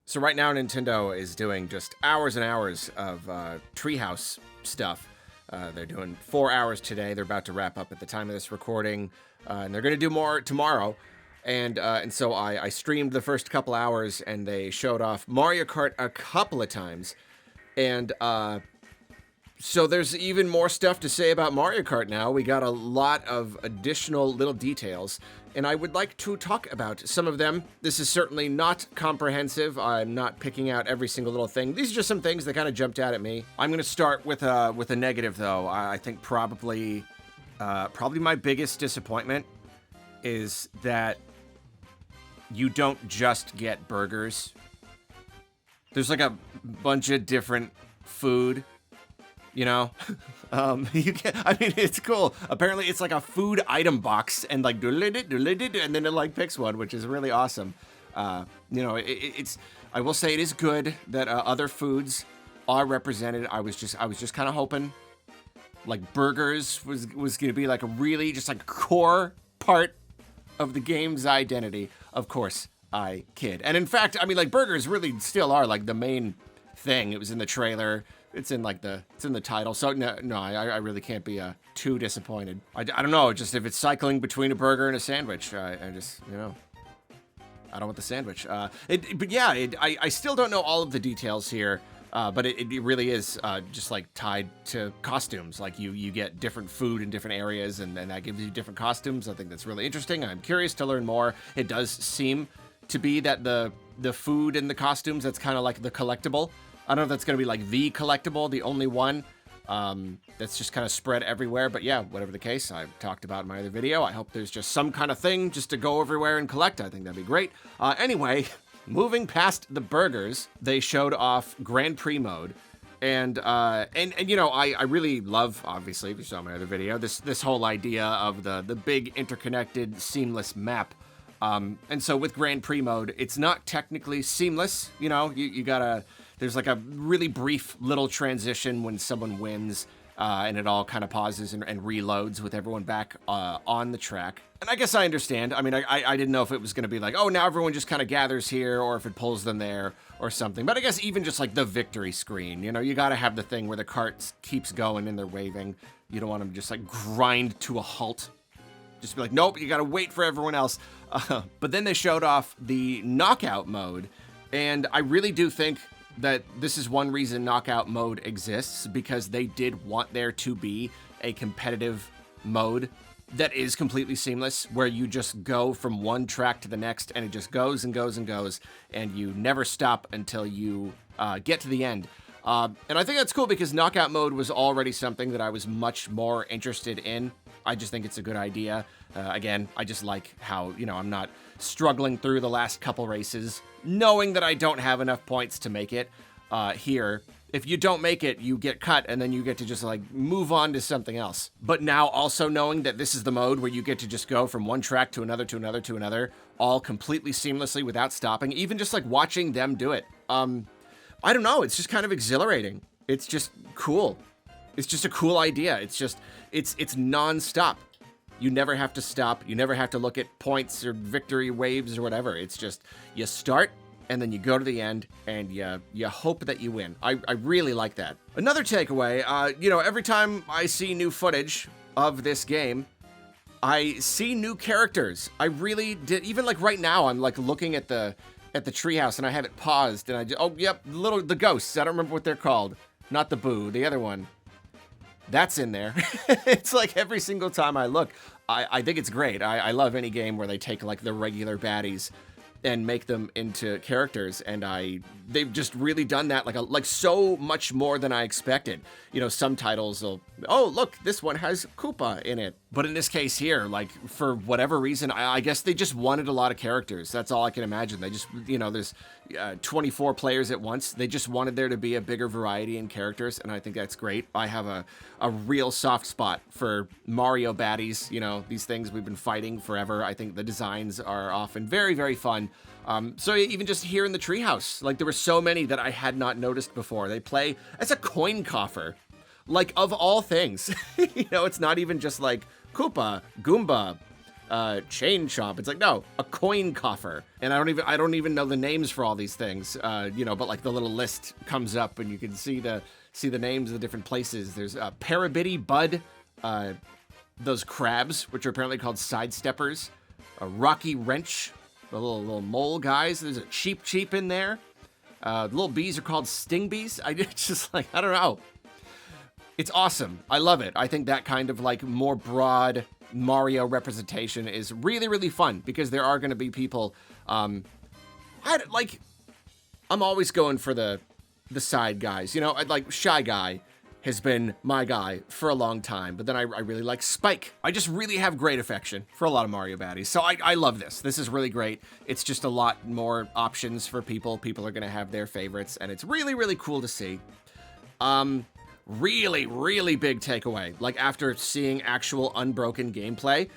So right now, Nintendo is doing just hours and hours of Treehouse stuff. They're doing 4 hours today. They're about to wrap up at the time of this recording, and they're going to do more tomorrow. And so I streamed the first couple hours, and they showed off Mario Kart a couple of times. And so there's even more stuff to say about Mario Kart now. We got a lot of additional little details, and I would like to talk about some of them. This is certainly not comprehensive. I'm not picking out every single little thing. These are just some things that kind of jumped out at me. I'm going to start with a negative, though. I think probably my biggest disappointment is that you don't just get burgers. There's like a bunch of different food. You know, you can. I mean, it's cool. Apparently, it's like a food item box, and like and then it like picks one, which is really awesome. You know, it's. I will say it is good that other foods are represented. I was just kind of hoping, like burgers was going to be like a really just like core part of the game's identity. Of course, I kid. And in fact, I mean, like burgers really still are like the main thing. It was in the trailer. It's in the title. So no, I really can't be too disappointed. I don't know, just if it's cycling between a burger and a sandwich, I just, you know, I don't want the sandwich. But yeah, I still don't know all of the details here, but it really is just like tied to costumes. Like you get different food in different areas, and that gives you different costumes. I think that's really interesting. I'm curious to learn more. It does seem to be that the food and the costumes, that's kind of like the collectible. I don't know if that's going to be like the collectible, the only one that's just kind of spread everywhere. But yeah, whatever the case, I've talked about in my other video. I hope there's just some kind of thing just to go everywhere and collect. I think that'd be great. Anyway, moving past the burgers, they showed off Grand Prix mode. And you know, I really love, obviously, if you saw my other video, this whole idea of the big interconnected seamless map. And so with Grand Prix mode, it's not technically seamless. You know, you gotta... There's like a really brief little transition when someone wins, and it all kind of pauses and reloads with everyone back on the track. And I guess I understand. I mean, I didn't know if it was going to be like, oh, now everyone just kind of gathers here, or if it pulls them there or something. But I guess even just like the victory screen, you know, you got to have the thing where the cart keeps going and they're waving. You don't want them to just like grind to a halt. Just be like, nope, you got to wait for everyone else. But then they showed off the knockout mode, and I really do think that this is one reason knockout mode exists, because they did want there to be a competitive mode that is completely seamless, where you just go from one track to the next, and it just goes and goes and goes, and you never stop until you get to the end. And I think that's cool, because knockout mode was already something that I was much more interested in. I just think it's a good idea. Again, I just like how, you know, I'm not struggling through the last couple races, knowing that I don't have enough points to make it here. If you don't make it, you get cut, and then you get to just like move on to something else. But now also knowing that this is the mode where you get to just go from one track to another, to another, to another, all completely seamlessly without stopping, even just like watching them do it. I don't know, it's just kind of exhilarating. It's just cool. It's just a cool idea. It's just, it's non-stop. You never have to stop. You never have to look at points or victory waves or whatever. It's just, you start, and then you go to the end, and you hope that you win. I really like that. Another takeaway, you know, every time I see new footage of this game, I see new characters. I really did. Even like right now, I'm like looking at the treehouse, and I have it paused, and I just, oh, yep, the ghosts. I don't remember what they're called. Not the Boo, the other one. That's in there. It's like every single time I look, I think it's great. I love any game where they take like the regular baddies and make them into characters, and they've just really done that like so much more than I expected. You know, some titles will, oh look, this one has Koopa in it, but in this case here, like for whatever reason, I guess they just wanted a lot of characters. That's all I can imagine. They just, you know, there's 24 players at once. They just wanted there to be a bigger variety in characters, and I think that's great. I have a real soft spot for Mario baddies. You know, these things we've been fighting forever. I think the designs are often very, very fun. So even just here in the treehouse, like there were so many that I had not noticed before. They play as a coin coffer, like of all things. You know, it's not even just like Koopa, Goomba, chain chomp. It's like, no, a coin coffer. And I don't even know the names for all these things, but like the little list comes up and you can see the names of the different places. There's Parabitty Bud, those crabs, which are apparently called sidesteppers, a Rocky Wrench, the little mole guys. There's a Cheep in there. The little bees are called sting bees. I just like, I don't know. It's awesome. I love it. I think that kind of like more broad Mario representation is really, really fun because there are going to be people, I'm always going for the side guys, like Shy Guy has been my guy for a long time, but then I really like Spike. I just really have great affection for a lot of Mario baddies. So I love this. This is really great. It's just a lot more options for people. People are going to have their favorites, and it's really, really cool to see. Really, really big takeaway. Like after seeing actual unbroken gameplay,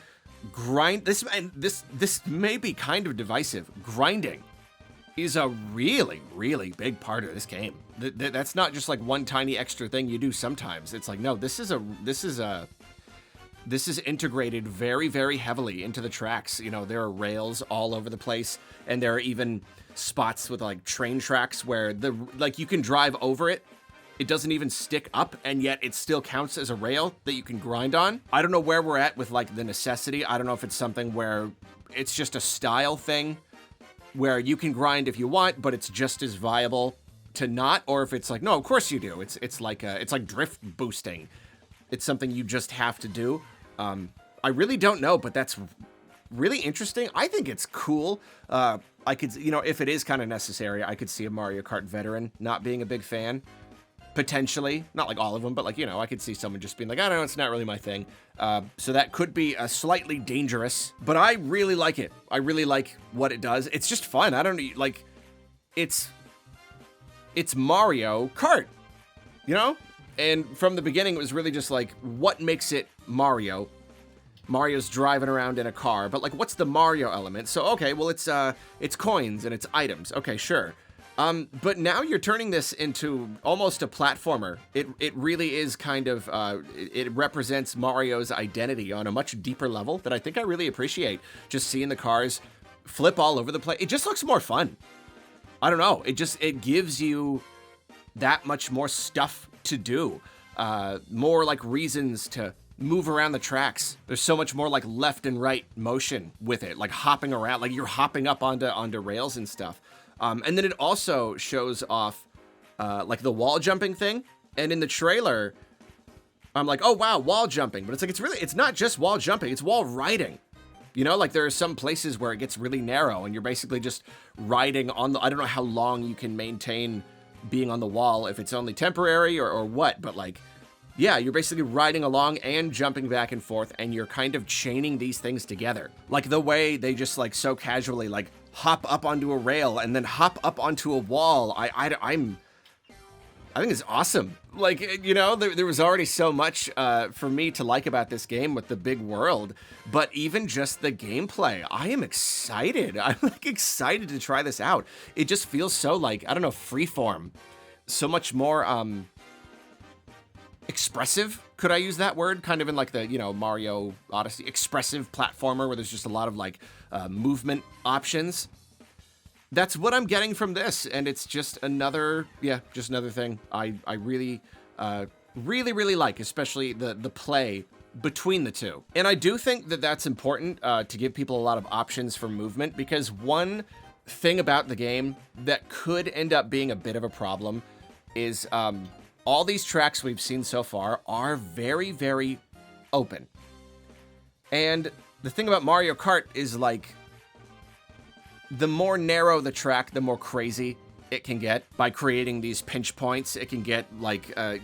this may be kind of divisive. Grinding is a really, really big part of this game. That's not just like one tiny extra thing you do sometimes. It's like, no, this is integrated very, very heavily into the tracks. There are rails all over the place, and there are even spots with like train tracks where you can drive over it. It doesn't even stick up, and yet it still counts as a rail that you can grind on. I don't know where we're at with like the necessity. I don't know if it's something where it's just a style thing where you can grind if you want, but it's just as viable to not, or if it's like, no, of course you do. It's like drift boosting. It's something you just have to do. I really don't know, but that's really interesting. I think it's cool. I could, if it is kind of necessary, I could see a Mario Kart veteran not being a big fan. Potentially, not like all of them, but like, I could see someone just being like, I don't know, it's not really my thing. So that could be slightly dangerous, but I really like it. I really like what it does. It's just fun. I don't like, it's Mario Kart, And from the beginning, it was really just like, what makes it Mario? Mario's driving around in a car, but like, what's the Mario element? So, okay, well, it's coins and it's items. Okay, sure. But now you're turning this into almost a platformer. It really is kind of, it represents Mario's identity on a much deeper level that I think I really appreciate. Just seeing the cars flip all over the place. It just looks more fun. I don't know. It gives you that much more stuff to do. More like reasons to move around the tracks. There's so much more like left and right motion with it, like hopping around, like you're hopping up onto rails and stuff. And then it also shows off like the wall jumping thing. And in the trailer, I'm like, oh, wow, wall jumping. But it's like, it's not just wall jumping, it's wall riding. Like there are some places where it gets really narrow and you're basically just riding on I don't know how long you can maintain being on the wall, if it's only temporary or what. But like, yeah, you're basically riding along and jumping back and forth, and you're kind of chaining these things together. Like the way they just like so casually like hop up onto a rail and then hop up onto a wall. I think it's awesome. Like, there was already so much for me to like about this game with the big world, but even just the gameplay, I am excited. I'm like excited to try this out. It just feels so like, I don't know, freeform, so much more expressive. Could I use that word? Kind of in like the, Mario Odyssey, expressive platformer where there's just a lot of like movement options. That's what I'm getting from this, and it's just another thing I really, really like, especially the play between the two. And I do think that that's important to give people a lot of options for movement, because one thing about the game that could end up being a bit of a problem is all these tracks we've seen so far are very, very open. And the thing about Mario Kart is like, the more narrow the track, the more crazy it can get. By creating these pinch points, it can get like, a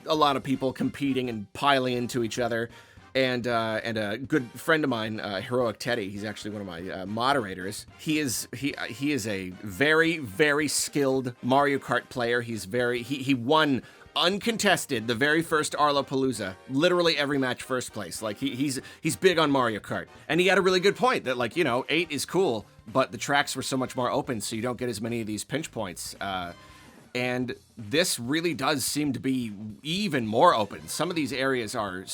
lot of people competing and piling into each other. And a good friend of mine, Heroic Teddy, he's actually one of my moderators. He is a very, very skilled Mario Kart player. He won uncontested the very first Arlopalooza, literally every match first place. Like he's big on Mario Kart, and he had a really good point that 8 is cool, but the tracks were so much more open, so you don't get as many of these pinch points. And this really does seem to be even more open. Some of these areas are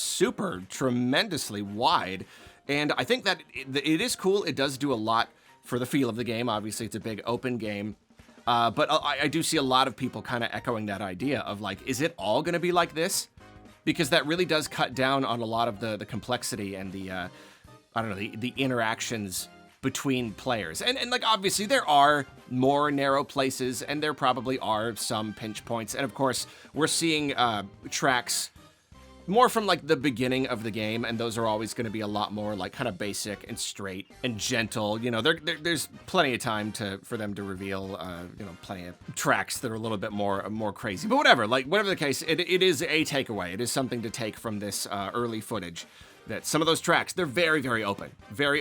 tremendously wide, And I think that it is cool. It does do a lot for the feel of the game. Obviously, it's a big open game. But I do see a lot of people kind of echoing that idea of like, is it all going to be like this? Because that really does cut down on a lot of the complexity and the, I don't know, the interactions between players. And like, obviously, there are more narrow places, and there probably are some pinch points. And of course, we're seeing tracks more from like the beginning of the game, and those are always going to be a lot more like kind of basic and straight and gentle. You know, there's plenty of time for them to reveal, you know, plenty of tracks that are a little bit more crazy. But whatever the case, it is a takeaway. It is something to take from this early footage. That some of those tracks, they're very, very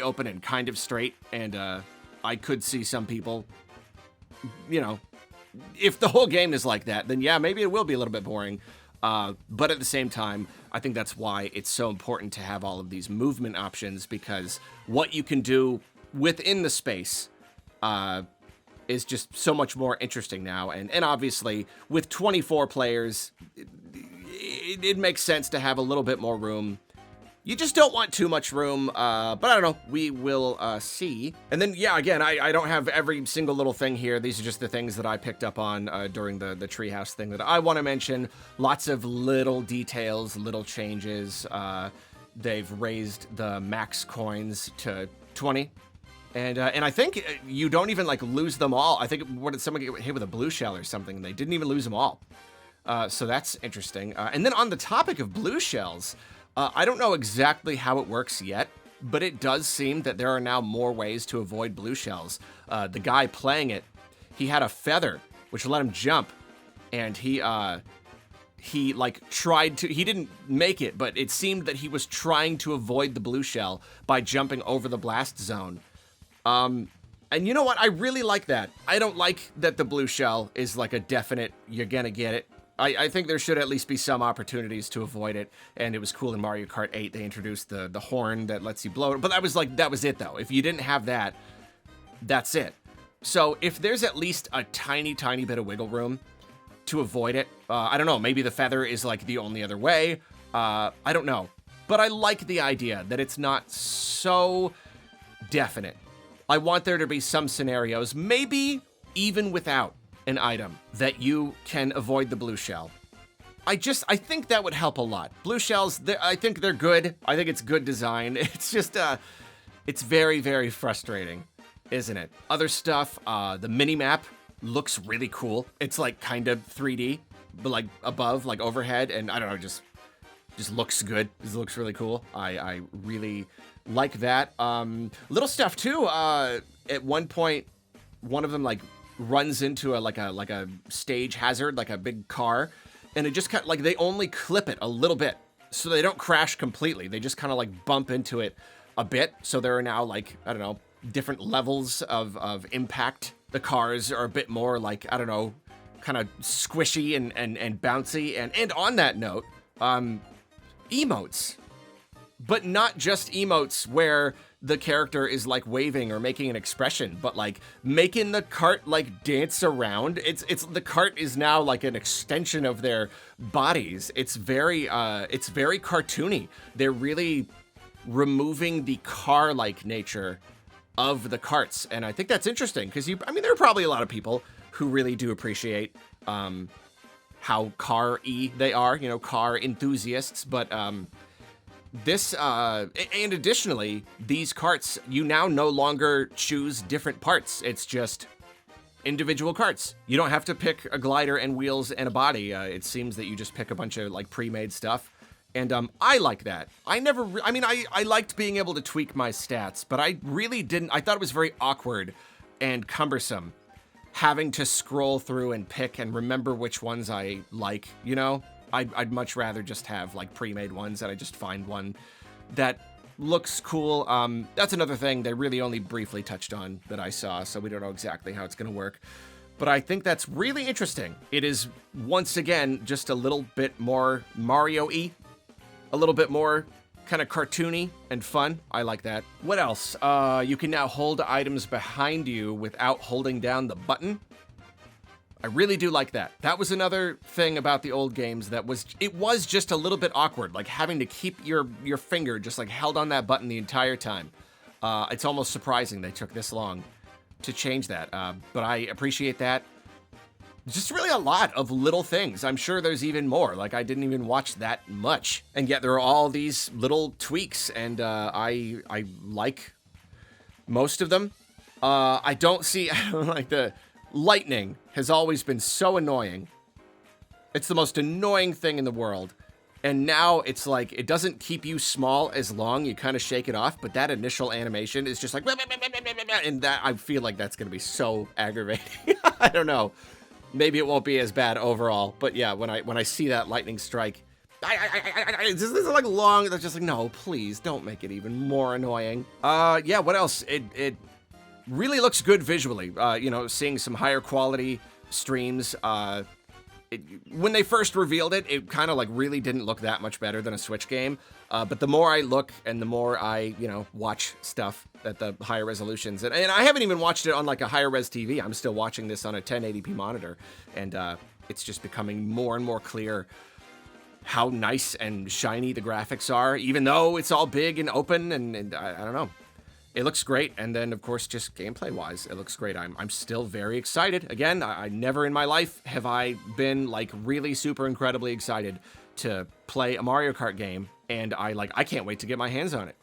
open and kind of straight. And I could see some people, you know, if the whole game is like that, then yeah, maybe it will be a little bit boring. But at the same time, I think that's why it's so important to have all of these movement options, because what you can do within the space is just so much more interesting now. And obviously, with 24 players, it makes sense to have a little bit more room. You just don't want too much room, but I don't know. We will see. And then, yeah, again, I don't have every single little thing here. These are just the things that I picked up on during the Treehouse thing that I want to mention. Lots of little details, little changes. They've raised the max coins to 20. And I think you don't even, like, lose them all. I think, what did someone get hit with a blue shell or something? They didn't even lose them all. So that's interesting. And then on the topic of blue shells, I don't know exactly how it works yet, but it does seem that there are now more ways to avoid blue shells. The guy playing it, he had a feather, which let him jump, and he like tried to, he didn't make it, but it seemed that he was trying to avoid the blue shell by jumping over the blast zone. And you know what? I really like that. I don't like that the blue shell is like a definite, you're gonna get it. I think there should at least be some opportunities to avoid it, and it was cool in Mario Kart 8. They introduced the horn that lets you blow it, but that was it though. If you didn't have that, that's it. So if there's at least a tiny bit of wiggle room to avoid it, I don't know, maybe the feather is like the only other way. I don't know, but I like the idea that it's not so definite. I want there to be some scenarios, maybe even without an item, that you can avoid the blue shell. I think that would help a lot. Blue shells, I think they're good. I think it's good design. It's just, it's very, very frustrating, isn't it? Other stuff, the mini-map looks really cool. It's like kind of 3D, but like above, like overhead, and I don't know, just looks good. It looks really cool. I really like that. Little stuff too, at one point, one of them like runs into a stage hazard, like a big car, and it just kind of like, they only clip it a little bit so they don't crash completely. They just kind of like bump into it a bit. So there are now like, I don't know, different levels of impact. The cars are a bit more like, I don't know, kind of squishy and bouncy. And on that note, emotes, but not just emotes where the character is like waving or making an expression, but like making the cart like dance around. It's the cart is now like an extension of their bodies. It's very cartoony. They're really removing the car-like nature of the carts, and I think that's interesting because I mean, there are probably a lot of people who really do appreciate how car-y they are, you know, car enthusiasts, but this, and additionally, these carts, you now no longer choose different parts. It's just individual carts. You don't have to pick a glider and wheels and a body. It seems that you just pick a bunch of like pre-made stuff. And I like that. I liked being able to tweak my stats, but I really didn't. I thought it was very awkward and cumbersome having to scroll through and pick and remember which ones I like, you know? I'd much rather just have like pre-made ones that I just find one that looks cool. That's another thing they really only briefly touched on that I saw, so we don't know exactly how it's going to work. But I think that's really interesting. It is, once again, just a little bit more Mario-y, a little bit more kind of cartoony and fun. I like that. What else? You can now hold items behind you without holding down the button. I really do like that. That was another thing about the old games that was just a little bit awkward, like having to keep your finger just like held on that button the entire time. It's almost surprising they took this long to change that, but I appreciate that. Just really a lot of little things. I'm sure there's even more. Like, I didn't even watch that much. And yet there are all these little tweaks, and I like most of them. I don't see, like, the lightning has always been so annoying. It's the most annoying thing in the world. And now it's like, it doesn't keep you small as long. You kind of shake it off, but that initial animation is just like, and that, I feel like that's going to be so aggravating. I don't know. Maybe it won't be as bad overall, but yeah, when I see that lightning strike, this is like long. That's just like, no, please don't make it even more annoying. Yeah, what else? It really looks good visually. You know, seeing some higher quality streams. When they first revealed it, it kind of like really didn't look that much better than a Switch game. But the more I look and the more I, you know, watch stuff at the higher resolutions, and I haven't even watched it on like a higher res TV. I'm still watching this on a 1080p monitor, and it's just becoming more and more clear how nice and shiny the graphics are, even though it's all big and open, and I don't know. It looks great, and then, of course, just gameplay-wise, it looks great. I'm still very excited. Again, I never in my life have I been, like, really super incredibly excited to play a Mario Kart game, and I can't wait to get my hands on it.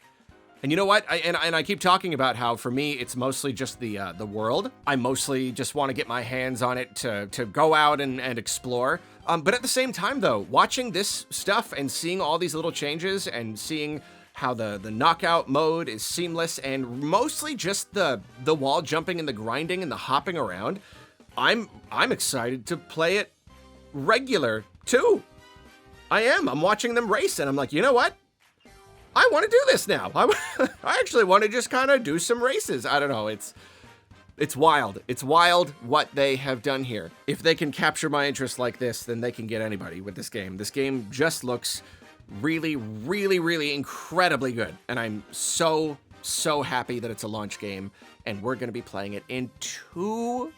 And you know what? I keep talking about how, for me, it's mostly just the world. I mostly just want to get my hands on it to go out and explore. But at the same time, though, watching this stuff and seeing all these little changes and seeing how the knockout mode is seamless, and mostly just the wall jumping and the grinding and the hopping around, I'm excited to play it regular too. I am. I'm watching them race, and I'm like, you know what? I want to do this now. I actually want to just kind of do some races. I don't know. It's wild. It's wild what they have done here. If they can capture my interest like this, then they can get anybody with this game. This game just looks really, really, really incredibly good. And I'm so happy that it's a launch game, and we're going to be playing it in 2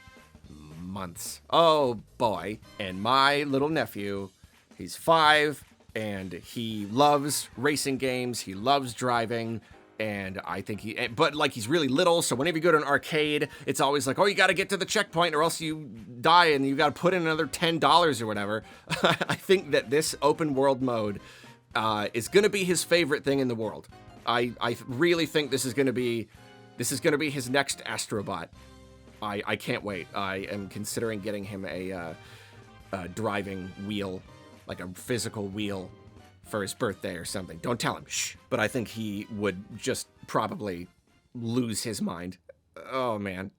months. Oh boy. And my little nephew, he's 5, and he loves racing games. He loves driving. And I think but like, he's really little, so whenever you go to an arcade, it's always like, oh, you got to get to the checkpoint or else you die, and you got to put in another $10 or whatever. I think that this open world mode is going to be his favorite thing in the world. I really think this is going to be his next Astrobot. I can't wait. I am considering getting him a driving wheel, like a physical wheel, for his birthday or something. Don't tell him. Shh. But I think he would just probably lose his mind. Oh man.